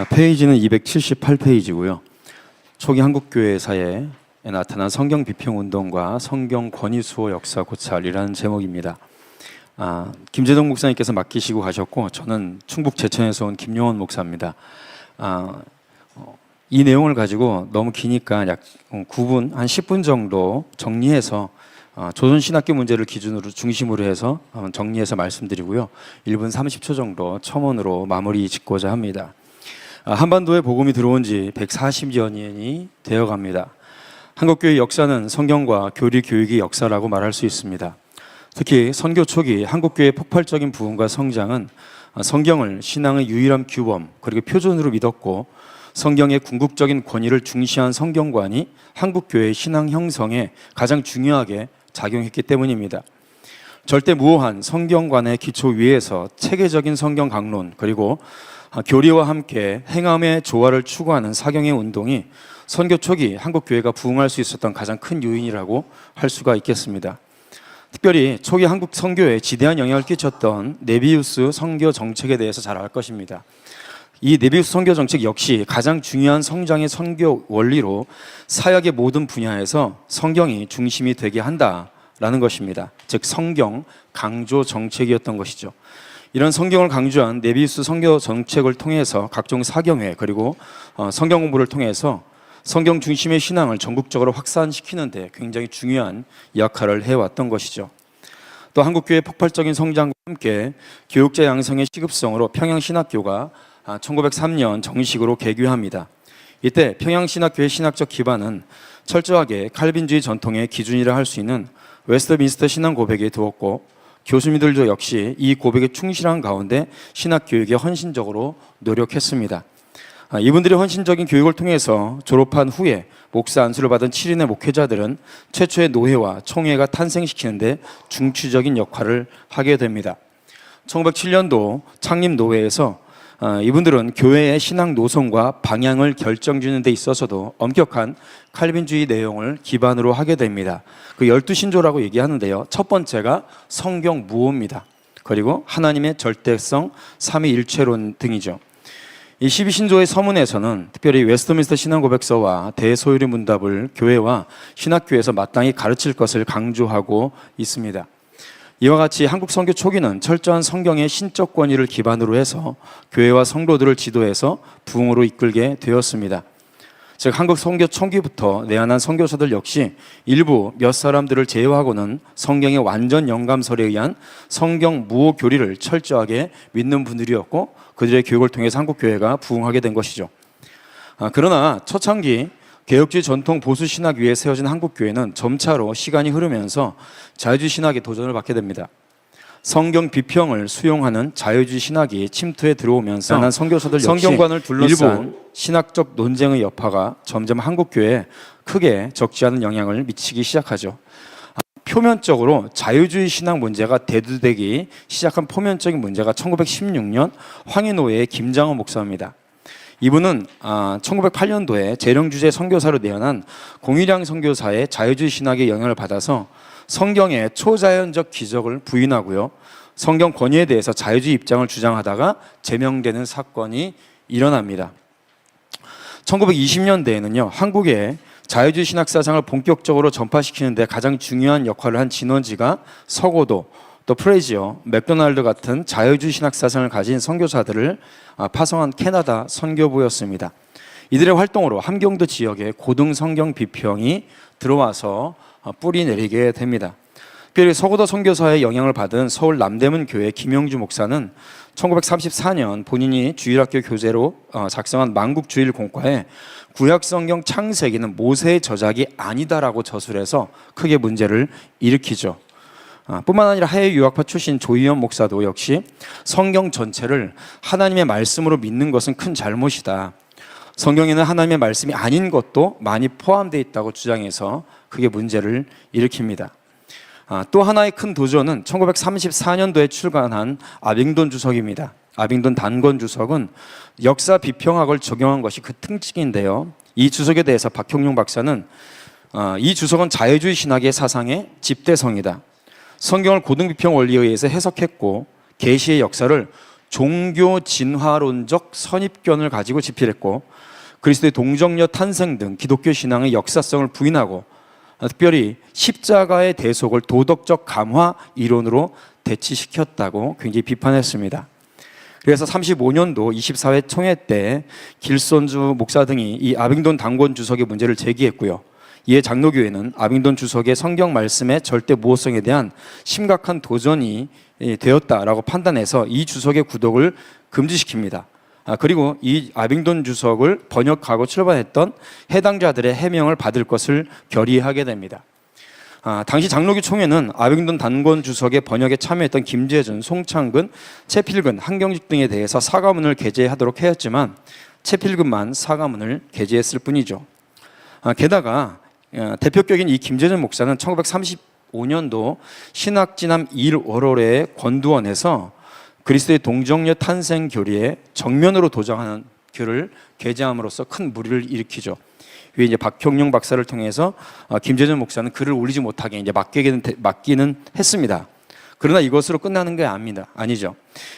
페이지는 278페이지고요. 초기 한국교회사에 나타난 성경 비평 운동과 성경 권위 수호 역사 고찰이라는 제목입니다. 김재동 목사님께서 맡기시고 가셨고, 저는 충북 제천에서 온 김용원 목사입니다. 이 내용을 가지고 너무 기니까 약 9분, 한 10분 정도 정리해서 조선신학교 문제를 기준으로 중심으로 해서 정리해서 말씀드리고요. 1분 30초 정도 첨언으로 마무리 짓고자 합니다. 한반도에 복음이 들어온 지 140여 년이 되어갑니다. 한국교회 역사는 성경과 교리 교육의 역사라고 말할 수 있습니다. 특히 선교 초기 한국교회의 폭발적인 부흥과 성장은 성경을 신앙의 유일한 규범 그리고 표준으로 믿었고, 성경의 궁극적인 권위를 중시한 성경관이 한국교회의 신앙 형성에 가장 중요하게 작용했기 때문입니다. 절대무오한 성경관의 기초 위에서 체계적인 성경 강론 그리고 교리와 함께 행함의 조화를 추구하는 사경의 운동이 선교 초기 한국교회가 부흥할 수 있었던 가장 큰 요인이라고 할 수가 있겠습니다. 특별히 초기 한국 선교에 지대한 영향을 끼쳤던 네비우스 선교 정책에 대해서 잘 알 것입니다. 이 네비우스 선교 정책 역시 가장 중요한 성장의 선교 원리로 사역의 모든 분야에서 성경이 중심이 되게 한다라는 것입니다. 즉 성경 강조 정책이었던 것이죠. 이런 성경을 강조한 네비우스 선교 정책을 통해서 각종 사경회 그리고 성경 공부를 통해서 성경 중심의 신앙을 전국적으로 확산시키는 데 굉장히 중요한 역할을 해왔던 것이죠. 또 한국교회의 폭발적인 성장과 함께 교육자 양성의 시급성으로 평양신학교가 1903년 정식으로 개교합니다. 이때 평양신학교의 신학적 기반은 철저하게 칼빈주의 전통의 기준이라 할 수 있는 웨스트민스터 신앙 고백에 두었고, 교수님들도 역시 이 고백에 충실한 가운데 신학교육에 헌신적으로 노력했습니다. 이분들의 헌신적인 교육을 통해서 졸업한 후에 목사 안수를 받은 7인의 목회자들은 최초의 노회와 총회가 탄생시키는 데 중추적인 역할을 하게 됩니다. 1907년도 창립 노회에서 이분들은 교회의 신앙 노선과 방향을 결정짓는 데 있어서도 엄격한 칼빈주의 내용을 기반으로 하게 됩니다. 그 12신조라고 얘기하는데요. 첫 번째가 성경 무오입니다. 그리고 하나님의 절대성, 삼위일체론 등이죠. 이 12신조의 서문에서는 특별히 웨스트민스터 신앙고백서와 대소요리 문답을 교회와 신학교에서 마땅히 가르칠 것을 강조하고 있습니다. 이와 같이 한국 선교 초기는 철저한 성경의 신적 권위를 기반으로 해서 교회와 성도들을 지도해서 부흥으로 이끌게 되었습니다. 즉 한국 선교 초기부터 내한한 선교사들 역시 일부 몇 사람들을 제외하고는 성경의 완전 영감설에 의한 성경 무오 교리를 철저하게 믿는 분들이었고, 그들의 교육을 통해서 한국교회가 부흥하게 된 것이죠. 그러나 초창기 개혁주의 전통 보수 신학 위에 세워진 한국교회는 점차로 시간이 흐르면서 자유주의 신학에 도전을 받게 됩니다. 성경 비평을 수용하는 자유주의 신학이 침투해 들어오면서 선교사들 역시 성경관을 둘러싼 일부 신학적 논쟁의 여파가 점점 한국교회에 크게 적지 않은 영향을 미치기 시작하죠. 표면적으로 자유주의 신학 문제가 대두되기 시작한 표면적인 문제가 1916년 황해노회의 김장호 목사입니다. 이분은 1908년도에 재령주제 선교사로 내한한 공일양 선교사의 자유주의 신학의 영향을 받아서 성경의 초자연적 기적을 부인하고요, 성경 권위에 대해서 자유주의 입장을 주장하다가 제명되는 사건이 일어납니다. 1920년대에는요 한국의 자유주의 신학 사상을 본격적으로 전파시키는 데 가장 중요한 역할을 한 진원지가 서고도, 또 프레지어, 맥도날드 같은 자유주의 신학 사상을 가진 선교사들을 파송한 캐나다 선교부였습니다. 이들의 활동으로 함경도 지역에 고등 성경 비평이 들어와서 뿌리 내리게 됩니다. 특별히 서고도 선교사의 영향을 받은 서울 남대문 교회 김영주 목사는 1934년 본인이 주일학교 교재로 작성한 만국주일 공과에 구약성경 창세기는 모세의 저작이 아니다라고 저술해서 크게 문제를 일으키죠. 뿐만 아니라 해외 유학파 출신 조희연 목사도 역시 성경 전체를 하나님의 말씀으로 믿는 것은 큰 잘못이다, 성경에는 하나님의 말씀이 아닌 것도 많이 포함되어 있다고 주장해서 크게 문제를 일으킵니다. 또 하나의 큰 도전은 1934년도에 출간한 아빙돈 주석입니다. 아빙돈 단권 주석은 역사 비평학을 적용한 것이 그 특징인데요, 이 주석에 대해서 박형룡 박사는 이 주석은 자유주의 신학의 사상의 집대성이다, 성경을 고등비평 원리에 의해서 해석했고 계시의 역사를 종교 진화론적 선입견을 가지고 집필했고 그리스도의 동정녀 탄생 등 기독교 신앙의 역사성을 부인하고 특별히 십자가의 대속을 도덕적 감화 이론으로 대치시켰다고 굉장히 비판했습니다. 그래서 35년도 24회 총회 때 길손주 목사 등이 이 아빙돈 단권 주석의 문제를 제기했고요. 이에 장로교회는 아빙돈 주석의 성경 말씀의 절대 무호성에 대한 심각한 도전이 되었다라고 판단해서 이 주석의 구독을 금지시킵니다. 그리고 이 아빙돈 주석을 번역하고 출판했던 해당자들의 해명을 받을 것을 결의하게 됩니다. 당시 장로교 총회는 아빙돈 단권 주석의 번역에 참여했던 김재준, 송창근, 최필근, 한경직 등에 대해서 사과문을 게재하도록 하였지만 최필근만 사과문을 게재했을 뿐이죠. 게다가 대표격인 이 김재준 목사는 1935년도 신학진암 1월호의 권두원에서 그리스도의 동정녀 탄생 교리에 정면으로 도장하는 글을 게재함으로써 큰 물의를 일으키죠. 위에 이제 박형룡 박사를 통해서 김재준 목사는 글을 올리지 못하게 이제 막기는 했습니다. 그러나 이것으로 끝나는 게 아니죠.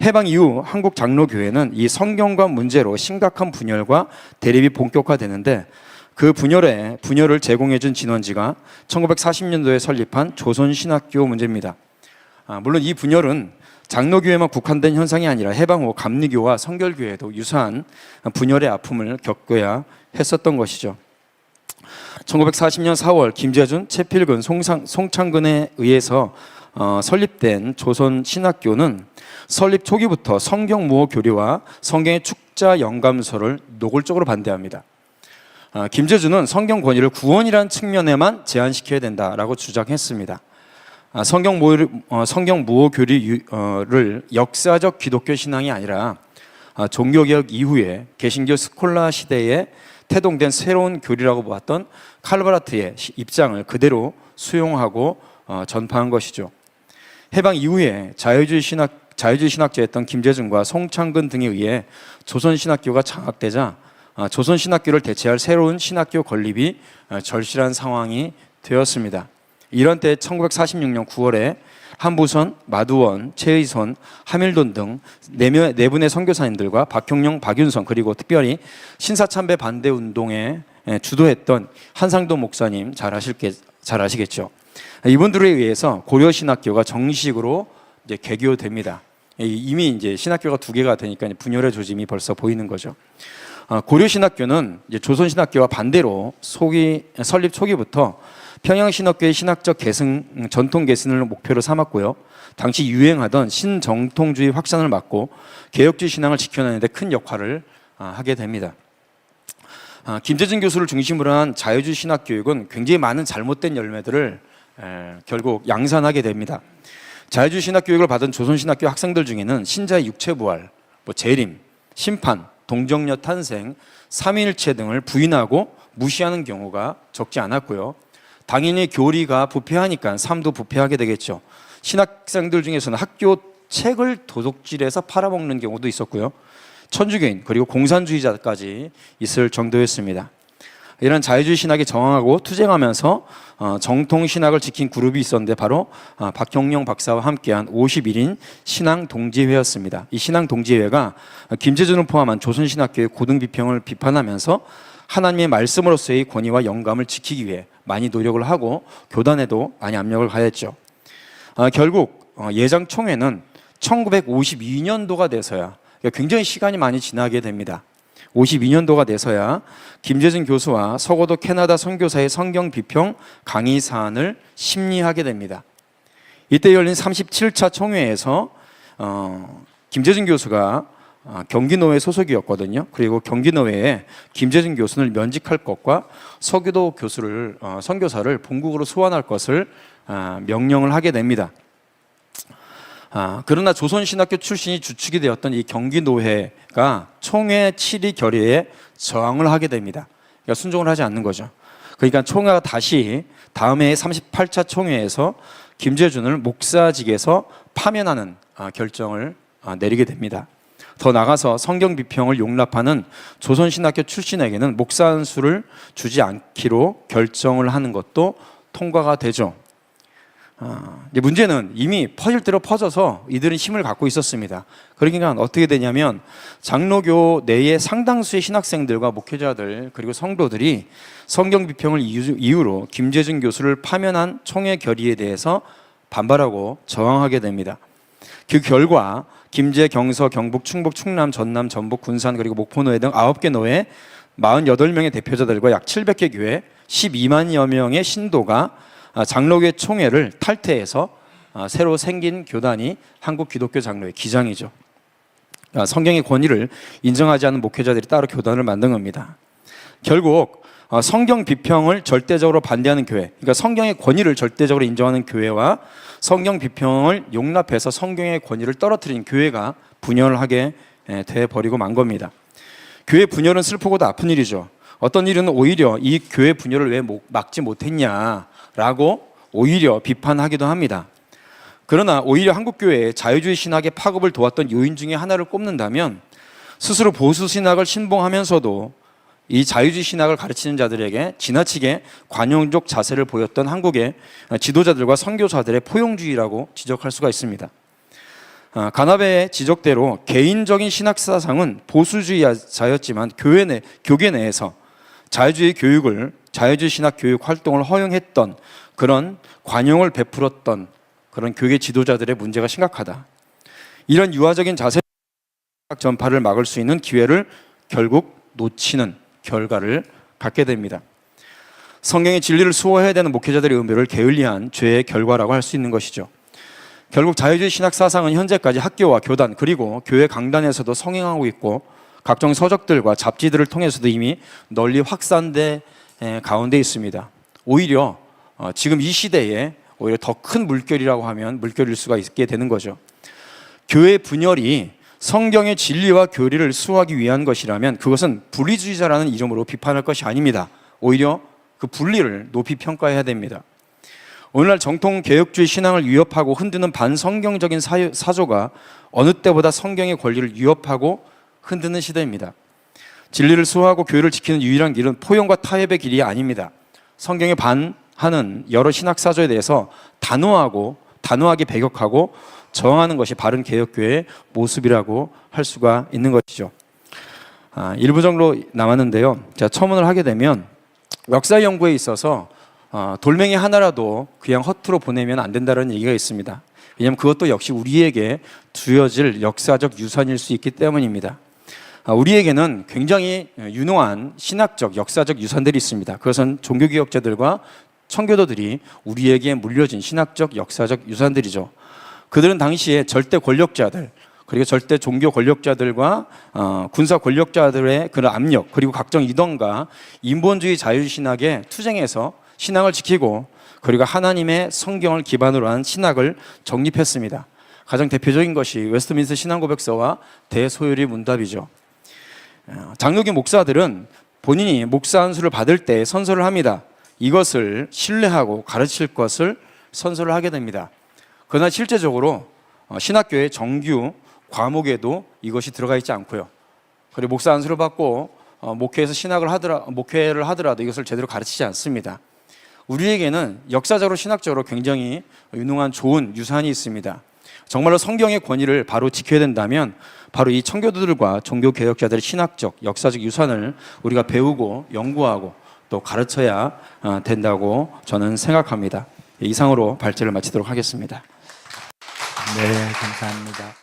해방 이후 한국 장로교회는 이 성경관 문제로 심각한 분열과 대립이 본격화되는데 그 분열을 제공해준 진원지가 1940년도에 설립한 조선신학교 문제입니다. 물론 이 분열은 장로교회만 국한된 현상이 아니라 해방 후 감리교와 성결교회도 유사한 분열의 아픔을 겪어야 했었던 것이죠. 1940년 4월 김재준, 최필근, 송창근에 의해서 설립된 조선신학교는 설립 초기부터 성경무호 교리와 성경의 축자 영감서를 노골적으로 반대합니다. 김재준은 성경 권위를 구원이라는 측면에만 제한시켜야 된다라고 주장했습니다. 성경무호 교리를 역사적 기독교 신앙이 아니라 종교개혁 이후에 개신교 스콜라 시대에 태동된 새로운 교리라고 보았던 칼바르트의 입장을 그대로 수용하고 전파한 것이죠. 해방 이후에 자유주의 신학자였던 김재준과 송창근 등에 의해 조선신학교가 장악되자 조선신학교를 대체할 새로운 신학교 건립이 절실한 상황이 되었습니다. 이런 때 1946년 9월에 한부선, 마두원, 최의선, 하밀돈 등 네 분의 선교사님들과 박형룡, 박윤성 그리고 특별히 신사참배 반대 운동에 주도했던 한상도 목사님 잘 아시겠죠. 이분들에 의해서 고려신학교가 정식으로 이제 개교됩니다. 이미 이제 신학교가 두 개가 되니까 분열의 조짐이 벌써 보이는 거죠. 고려신학교는 이제 조선신학교와 반대로 설립 초기부터 평양신학교의 신학적 계승, 전통 계승을 목표로 삼았고요. 당시 유행하던 신정통주의 확산을 막고 개혁주의 신앙을 지켜내는 데 큰 역할을 하게 됩니다. 김재준 교수를 중심으로 한 자유주의 신학교육은 굉장히 많은 잘못된 열매들을 결국 양산하게 됩니다. 자유주의 신학교육을 받은 조선신학교 학생들 중에는 신자의 육체부활, 재림, 심판, 동정녀 탄생, 삼위일체 등을 부인하고 무시하는 경우가 적지 않았고요. 당연히 교리가 부패하니까 삶도 부패하게 되겠죠. 신학생들 중에서는 학교 책을 도둑질해서 팔아먹는 경우도 있었고요. 천주교인 그리고 공산주의자까지 있을 정도였습니다. 이런 자유주의 신학에 저항하고 투쟁하면서 정통신학을 지킨 그룹이 있었는데 바로 박형룡 박사와 함께한 51인 신앙동지회였습니다. 이 신앙동지회가 김재준을 포함한 조선신학교의 고등비평을 비판하면서 하나님의 말씀으로서의 권위와 영감을 지키기 위해 많이 노력을 하고 교단에도 많이 압력을 가했죠. 결국 예장총회는 1952년도가 돼서야 굉장히 시간이 많이 지나게 됩니다. 52년도가 돼서야 김재준 교수와 서고도 캐나다 선교사의 성경 비평 강의 사안을 심리하게 됩니다. 이때 열린 37차 총회에서 김재준 교수가 경기노회 소속이었거든요. 그리고 경기노회에 김재준 교수를 면직할 것과 서교도 교수를 선교사를 본국으로 소환할 것을 명령을 하게 됩니다. 그러나 조선신학교 출신이 주축이 되었던 이 경기노회가 총회 7위 결의에 저항을 하게 됩니다. 그러니까 순종을 하지 않는 거죠. 그러니까 총회가 다시 다음 해의 38차 총회에서 김재준을 목사직에서 파면하는 결정을 내리게 됩니다. 더 나아가서 성경 비평을 용납하는 조선신학교 출신에게는 목사 안수를 주지 않기로 결정을 하는 것도 통과가 되죠. 이제 문제는 이미 퍼질 대로 퍼져서 이들은 힘을 갖고 있었습니다. 그러니까 어떻게 되냐면 장로교 내의 상당수의 신학생들과 목회자들 그리고 성도들이 성경 비평을 이유로 김재준 교수를 파면한 총회 결의에 대해서 반발하고 저항하게 됩니다. 그 결과 김제, 경서, 경북, 충북, 충남, 전남, 전북, 군산 그리고 목포노회 등 9개 노회 48명의 대표자들과 약 700개 교회 12만여 명의 신도가 장로교회 총회를 탈퇴해서 새로 생긴 교단이 한국기독교 장로회 기장이죠. 성경의 권위를 인정하지 않는 목회자들이 따로 교단을 만든 겁니다. 결국 성경 비평을 절대적으로 반대하는 교회, 그러니까 성경의 권위를 절대적으로 인정하는 교회와 성경 비평을 용납해서 성경의 권위를 떨어뜨린 교회가 분열을 하게 돼버리고 만 겁니다. 교회 분열은 슬프고도 아픈 일이죠. 어떤 일은 오히려 이 교회 분열을 왜 막지 못했냐라고 오히려 비판하기도 합니다. 그러나 오히려 한국교회의 자유주의 신학의 파급을 도왔던 요인 중에 하나를 꼽는다면 스스로 보수 신학을 신봉하면서도 이 자유주의 신학을 가르치는 자들에게 지나치게 관용적 자세를 보였던 한국의 지도자들과 선교사들의 포용주의라고 지적할 수가 있습니다. 가나베의 지적대로 개인적인 신학 사상은 보수주의자였지만 교계 내에서 자유주의 신학 교육 활동을 허용했던 그런 관용을 베풀었던 그런 교계 지도자들의 문제가 심각하다. 이런 유화적인 자세 전파를 막을 수 있는 기회를 결국 놓치는 결과를 갖게 됩니다. 성경의 진리를 수호해야 되는 목회자들의 의무를 게을리한 죄의 결과라고 할 수 있는 것이죠. 결국 자유주의 신학 사상은 현재까지 학교와 교단 그리고 교회 강단에서도 성행하고 있고 각종 서적들과 잡지들을 통해서도 이미 널리 확산돼 가운데 있습니다. 오히려 지금 이 시대에 오히려 더 큰 물결이라고 하면 물결일 수가 있게 되는 거죠. 교회 분열이 성경의 진리와 교리를 수호하기 위한 것이라면 그것은 분리주의자라는 이름으로 비판할 것이 아닙니다. 오히려 그 분리를 높이 평가해야 됩니다. 오늘날 정통 개혁주의 신앙을 위협하고 흔드는 반성경적인 사조가 어느 때보다 성경의 권리를 위협하고 흔드는 시대입니다. 진리를 수호하고 교회를 지키는 유일한 길은 포용과 타협의 길이 아닙니다. 성경에 반하는 여러 신학 사조에 대해서 단호하게 배격하고 저항하는 것이 바른 개혁교회의 모습이라고 할 수가 있는 것이죠. 1부 정도 남았는데요. 제가 첨언을 하게 되면 역사 연구에 있어서 돌멩이 하나라도 그냥 허투루 보내면 안 된다는 얘기가 있습니다. 왜냐하면 그것도 역시 우리에게 주어질 역사적 유산일 수 있기 때문입니다. 우리에게는 굉장히 유능한 신학적, 역사적 유산들이 있습니다. 그것은 종교개혁자들과 청교도들이 우리에게 물려진 신학적, 역사적 유산들이죠. 그들은 당시에 절대 권력자들, 그리고 절대 종교 권력자들과 군사 권력자들의 그런 압력, 그리고 각종 이don과 인본주의 자유신학에 투쟁해서 신앙을 지키고 그리고 하나님의 성경을 기반으로 한 신학을 정립했습니다. 가장 대표적인 것이 웨스트민스터 신앙고백서와 대소요리 문답이죠. 장로교 목사들은 본인이 목사 안수를 받을 때 선서를 합니다. 이것을 신뢰하고 가르칠 것을 선서를 하게 됩니다. 그러나 실제적으로 신학교의 정규 과목에도 이것이 들어가 있지 않고요. 그리고 목사 안수를 받고 목회에서 목회를 하더라도 이것을 제대로 가르치지 않습니다. 우리에게는 역사적으로 신학적으로 굉장히 유능한 좋은 유산이 있습니다. 정말로 성경의 권위를 바로 지켜야 된다면 바로 이 청교도들과 종교개혁자들의 신학적, 역사적 유산을 우리가 배우고 연구하고 또 가르쳐야 된다고 저는 생각합니다. 이상으로 발제를 마치도록 하겠습니다. 네, 감사합니다.